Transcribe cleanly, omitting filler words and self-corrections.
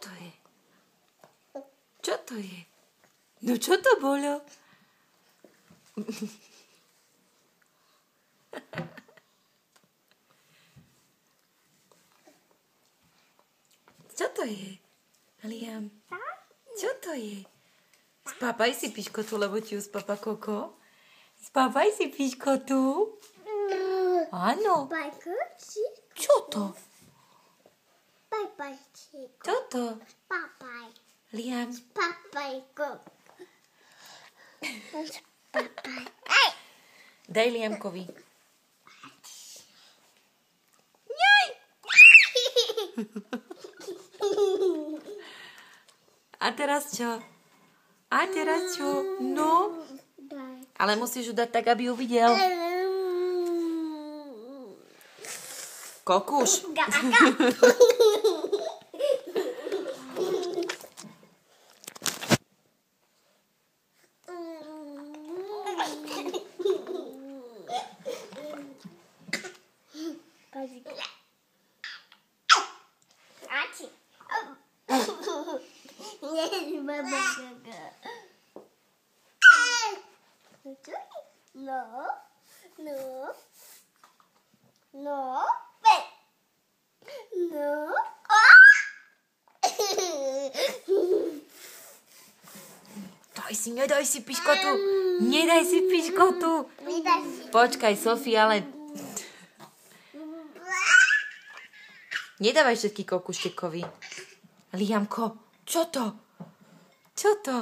to je? Čo to je? No čo to bolo? Čo to je? Liam, čo to je? Spápaj si piškotu, lebo ti ju spápa Koko. Spápaj si piškotu. Áno. Čo to? Čo to? Liam. Daj Liamkovi. Jaj. A teraz čo? A teraz čo? No. Ale musíš ju dať tak, aby ju videl. Kokuš. Nedaj si piškotu. Nedaj si piškotu. Počkaj, Sofia, ale... Nedávaj všetky kokuštekovi. Liamko, čo to? Čo to?